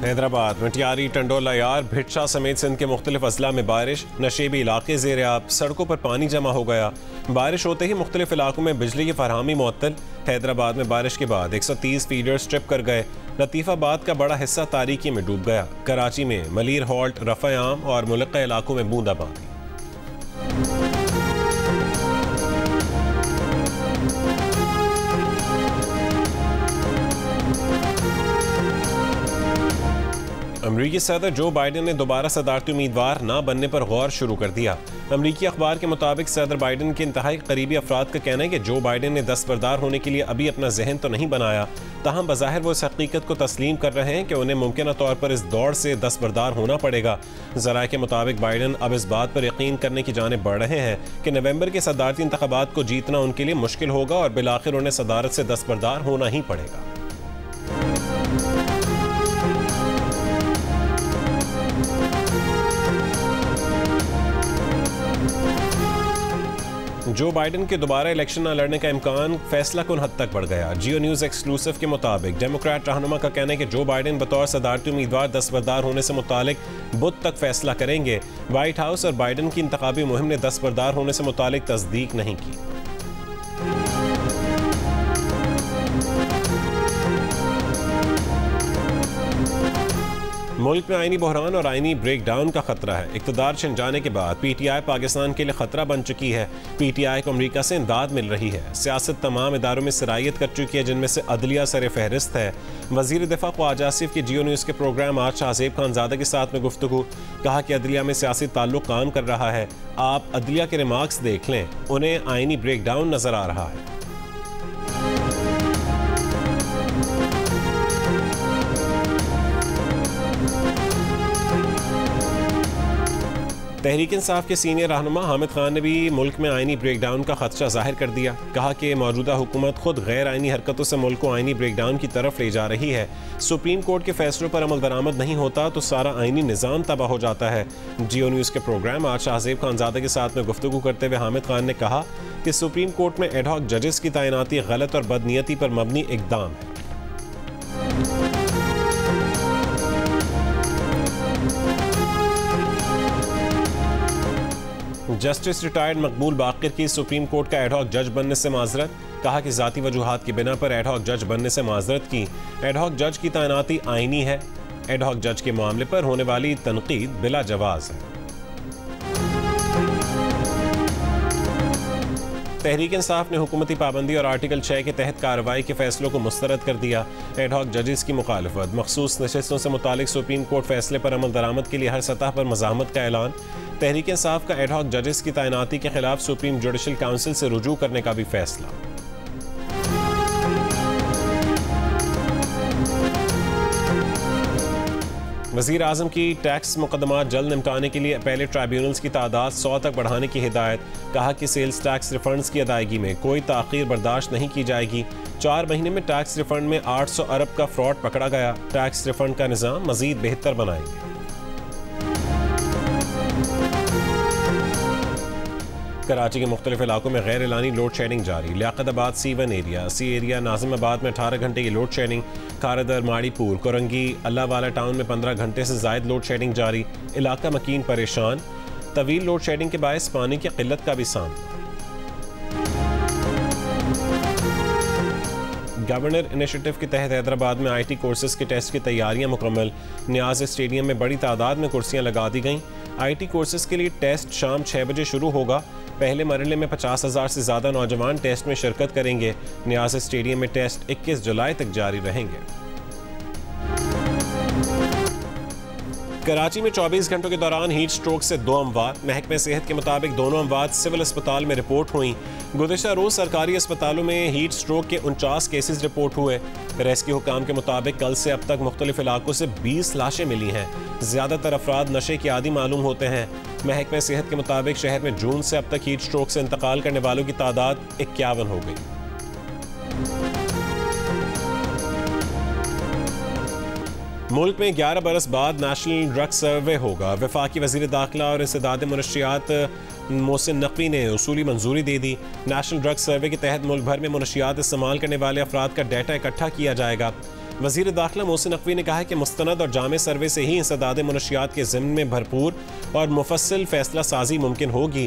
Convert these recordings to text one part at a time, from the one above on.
हैदराबाद में टियारी, टंडोला यार, भिटशा समेत सिंध के मुख्तलिफ अजला में बारिश, नशेबी इलाके ज़ेर आब, सड़कों पर पानी जमा हो गया। बारिश होते ही मुख्तलिफ इलाकों में बिजली की फरहमी मुअत्तल। हैदराबाद में बारिश के बाद 130 फीडर्स ट्रिप कर गए। लतीफ़ाबाद का बड़ा हिस्सा तारीकी में डूब गया। कराची में मलीर हॉल्ट, रफ़ा आम और मुलक्का इलाकों में बूंदाबांदी। अमरीकी सदर जो बाइडन ने दोबारा सदारती उम्मीदवार न बनने पर गौर शुरू कर दिया। अमरीकी अखबार के मुताबिक सदर बाइडन के इंतहाई करीबी अफराद का कहना है कि जो बाइडन ने दस्तबरदार होने के लिए अभी अपना जहन तो नहीं बनाया, ताहम बज़ाहिर वो इस हकीकत को तस्लीम कर रहे हैं कि उन्हें मुमकिन तौर पर इस दौड़ से दस्तबरदार होना पड़ेगा। ज़राए के मुताबिक बाइडन अब इस बात पर यकीन करने की जानिब बढ़ रहे हैं कि नवंबर के सदारती इंतखाबात को जीतना उनके लिए मुश्किल होगा और बिलाखिर उन्हें सदारत से दस्तबरदार होना ही पड़ेगा। जो बाइडन के दोबारा इलेक्शन न लड़ने का इम्कान फैसला कुन हद तक बढ़ गया। जियो न्यूज़ एक्सक्लूसिव के मुताबिक डेमोक्रेट रहनुमा का कहना है कि जो बाइडन बतौर सदारती उम्मीदवार दस्तबरदार होने से मुतालिक बुध तक फैसला करेंगे। व्हाइट हाउस और बाइडन की इंतखाबी मुहिम ने दस्तबरदार होने से मुतालिक तस्दीक नहीं की। मुल्क में आईनी बहरान और आईनी ब्रेक डाउन का खतरा है। इक़्तिदार छिन जाने के बाद PTI पाकिस्तान के लिए खतरा बन चुकी है। PTI को अमरीका से इमदाद मिल रही है। सियासत तमाम इदारों में सिरायत कर चुकी है, जिनमें से अदलिया सर फहरिस्त है। वज़ीर दिफा ख्वाजा आसिफ की जियो न्यूज़ के प्रोग्राम आज शाहज़ेब खानज़ादा के साथ में गुफ्तगू। कहा कि अदलिया में सियासी ताल्लुक काम कर रहा है। आप अदलिया के रिमार्क्स देख लें, उन्हें आईनी ब्रेक डाउन नजर आ रहा है। तहरीक इंसाफ के सीनियर रहनुमा हामिद खान ने भी मुल्क में आईनी ब्रेकडाउन का खदशा जाहिर कर दिया। कहा कि मौजूदा हुकूमत खुद गैर आईनी हरकतों से मुल्क को आईनी ब्रेकडाउन की तरफ ले जा रही है। सुप्रीम कोर्ट के फैसलों पर अमल दरामद नहीं होता तो सारा आईनी निज़ाम तबाह हो जाता है। जियो न्यूज़ के प्रोग्राम आज शाहज़ेब खानज़ादा के साथ में गुफ्तगू करते हुए हामिद खान ने कहा कि सुप्रीम कोर्ट में एडहॉक जजेस की तैनाती गलत और बदनीयती पर मबनी इक़दाम है। जस्टिस रिटायर्ड मकबूल बाकिर की सुप्रीम कोर्ट का एडहॉक जज बनने से माजरत। कहा कि ज़ाती वजूहात की बिना पर एडहॉक जज बनने से माजरत की। एडहॉक जज की तैनाती आईनी है। एडहॉक जज के मामले पर होने वाली तनकीद बिला जवाज है। तहरीक इंसाफ ने हुकूमती पाबंदी और आर्टिकल 6 के तहत कार्रवाई के फैसलों को मुस्तरद कर दिया। एडहॉक जजेस की मुखालफत, मखसूस नशस्तों से मुतालिक सुप्रीम कोर्ट फैसले पर अमल दरामद के लिए हर सतह पर मज़ाहमत का ऐलान। तहरीक इंसाफ का एडहॉक जजेस की तैनाती के खिलाफ सुप्रीम जुडिशल काउंसिल से रुजू करने का भी फैसला। वज़ीर आज़म की टैक्स मुकदमात जल्द निपटाने के लिए पहले ट्राइब्यूनल्स की तादाद 100 तक बढ़ाने की हिदायत। कहा कि सेल्स टैक्स रिफंड्स की अदायगी में कोई ताख़ीर बर्दाश्त नहीं की जाएगी। 4 महीने में टैक्स रिफंड में 800 अरब का फ्रॉड पकड़ा गया। टैक्स रिफंड का निज़ाम मज़ीद बेहतर बनाएंगे। कराची के मुख्तलिफ इलाकों में गैर एलानी लोड शेडिंग जारी। Liaquatabad C1 area, C area Nazimabad में 18 घंटे की load shedding. Kharadar, Maripur, Korangi, Allahwala town में 15 घंटे से ज़ायद लोड शेडिंग जारी। इलाका मकीन परेशान। तवील लोड शेडिंग के बायस पानी की किल्लत का भी सामना। गवर्नर इनिशिएटिव के तहत हैदराबाद में IT कोर्सेज के टेस्ट की तैयारियां मुकम्मल। न्याज स्टेडियम में बड़ी तादाद में कुर्सियां लगा दी गईं। IT कोर्सेज के लिए टेस्ट शाम 6 बजे शुरू होगा। पहले मरहले में 50,000 से ज़्यादा नौजवान टेस्ट में शिरकत करेंगे। न्याज स्टेडियम में टेस्ट 21 जुलाई तक जारी रहेंगे। कराची में 24 घंटों के दौरान हीट स्ट्रोक से 2 अमवात। महकमे सेहत के मुताबिक दोनों अमवात सिविल अस्पताल में रिपोर्ट हुई। गुज़िश्ता रोज़ सरकारी अस्पतालों में हीट स्ट्रोक के 49 केसेस रिपोर्ट हुए। रेस्क्यू हुकाम के मुताबिक कल से अब तक मुख्तलिफ इलाकों से 20 लाशें मिली हैं। ज़्यादातर अफराद नशे के आदी मालूम होते हैं। महकमे सेहत के मुताबिक शहर में जून से अब तक हीट स्ट्रोक से इंतकाल करने वालों की तादाद 51 हो गई। मुल्क में 11 बरस बाद नेशनल ड्रग सर्वे होगा। वफाकी वज़ीर दाखिला और इंसदाद मुनशियात मोहसिन नकवी ने उसूली मंजूरी दे दी। नेशनल ड्रग सर्वे के तहत मुल्क भर में मुनशियात इस्तेमाल करने वाले अफराद का डाटा इकट्ठा किया जाएगा। वज़ीर दाखिला मोहसिन नकवी ने कहा है कि मुस्तनद और जामे सर्वे से ही इंसदाद मुनशियात के ज़िम्न में भरपूर और मुफस्सिल फैसला साजी मुमकिन होगी।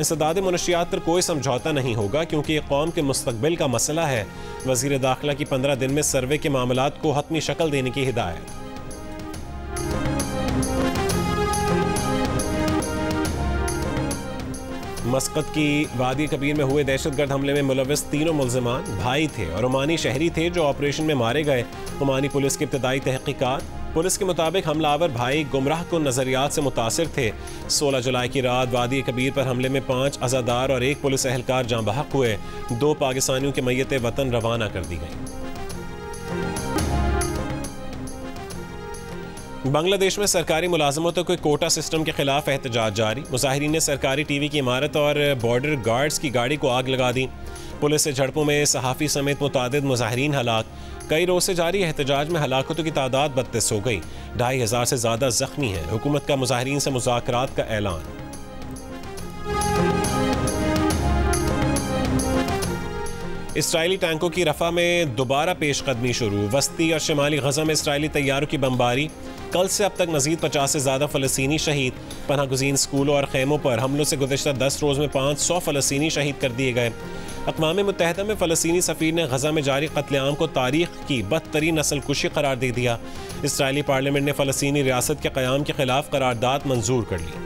इंसदाद मुनशियात पर कोई समझौता नहीं होगा क्योंकि ये कौम के मुस्तकबिल का मसला है। वज़ीर दाखिला की 15 दिन में सर्वे के मामलात को हतमी शक्ल देने की हिदायत। मस्कत की वादी कबीर में हुए दहशतगर्द हमले में मुलविस तीनों मुल्ज़िमान भाई थे और ओमानी शहरी थे जो ऑपरेशन में मारे गए। ओमानी पुलिस की इब्तदाई तहकीकात, पुलिस के मुताबिक हमलावर भाई गुमराह कुन नज़रियात से मुतासिर थे। 16 जुलाई की रात वादी कबीर पर हमले में 5 अज़ादार और 1 पुलिस एहलकार जाँ बहक हुए। 2 पाकिस्तानियों की मैयत वतन रवाना कर दी गई। बांग्लादेश में सरकारी मुलाजमतों के कोटा सिस्टम के खिलाफ एहतजाज जारी। मुजाहिरीन ने सरकारी टीवी की इमारत और बॉर्डर गार्ड्स की गाड़ी को आग लगा दी। पुलिस से झड़पों में सहाफ़ी समेत मुतादिद मुजाहिरीन हलाक। कई रोज से जारी एहतजाज में हलाकतों की तादाद 32 हो गई। 2500 से ज़्यादा जख्मी हैं। हुकूमत का मुजाहिरीन से मुज़ाकरात का ऐलान। इसराइली टैंकों की रफ़ा में दोबारा पेशकदमी शुरू। वस्ती और शिमाली गज़ा में इसराइली तैयारों की बमबारी। कल से अब तक मज़ीद 50 से ज़्यादा फ़लस्तीनी शहीद। पनाहगुज़ीन स्कूलों और खैमों पर हमलों से गुज़श्ता 10 रोज़ में 500 फ़लस्तीनी शहीद कर दिए गए। अक़वाम मुत्तहिदा में फ़लस्तीनी सफ़ीर ने गज़ा में जारी क़त्लेआम को तारीख़ की बदतरीन नस्लकुशी करार दे दिया। इसराइली पार्लियामेंट ने फ़लस्तीनी रियासत के क़याम के ख़िलाफ़ करारदाद मंजूर कर ली।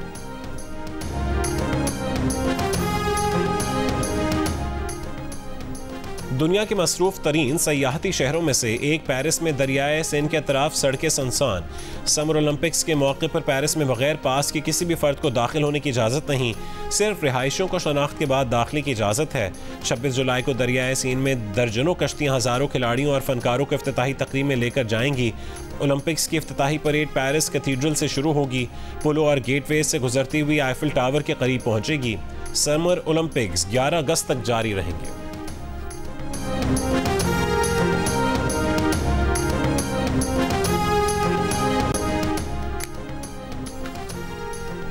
दुनिया के मसरूफ़ तरीन सयाहती शहरों में से एक पेरिस में दरियाए सेन के अतराफ सड़कें सुनसान। समर ओलंपिक्स के मौके पर पेरिस में बगैर पास के किसी भी फ़र्द को दाखिल होने की इजाज़त नहीं, सिर्फ रिहायशियों को शनाख्त के बाद दाखिले की इजाज़त है। 26 जुलाई को दरियाए सीन में दर्जनों कश्तियाँ हज़ारों खिलाड़ियों और फनकारों को इफ्तिताही तकरीब में लेकर जाएंगी। ओलंपिक्स की इफ्तिताही परेड पेरिस कैथीड्रल से शुरू होगी। पुलों और गेटवे से गुजरती हुई आईफिल टावर के करीब पहुँचेगी। समर ओलंपिक्स 11 अगस्त तक जारी रहेंगे।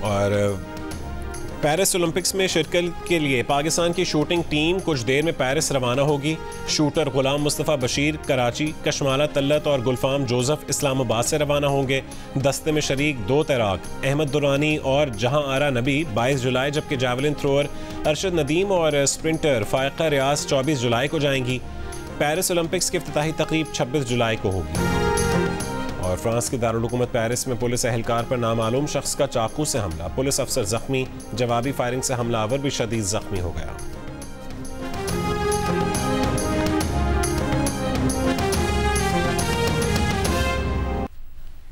और पेरिस ओलंपिक्स में शिरकत के लिए पाकिस्तान की शूटिंग टीम कुछ देर में पेरिस रवाना होगी। शूटर गुलाम मुस्तफ़ा बशीर कराची, कशमाला तल्लत और गुलफाम जोसेफ इस्लामाबाद से रवाना होंगे। दस्ते में शरीक 2 तैराक अहमद दुरानी और जहां आरा नबी 22 जुलाई, जबकि जावलिन थ्रोअर अरशद नदीम और स्प्रिंटर फ़ायका रियाज 24 जुलाई को जाएंगी। पेरिस ओलंपिक्स की इफ्तिताही तकरीब 26 जुलाई को होगी। और फ्रांस के दारुल हुकूमत पेरिस में पुलिस एहलकार पर नामालूम शख्स का चाकू से हमला। पुलिस अफसर जख्मी। जवाबी फायरिंग से हमलावर भी शदीद जख्मी हो गया।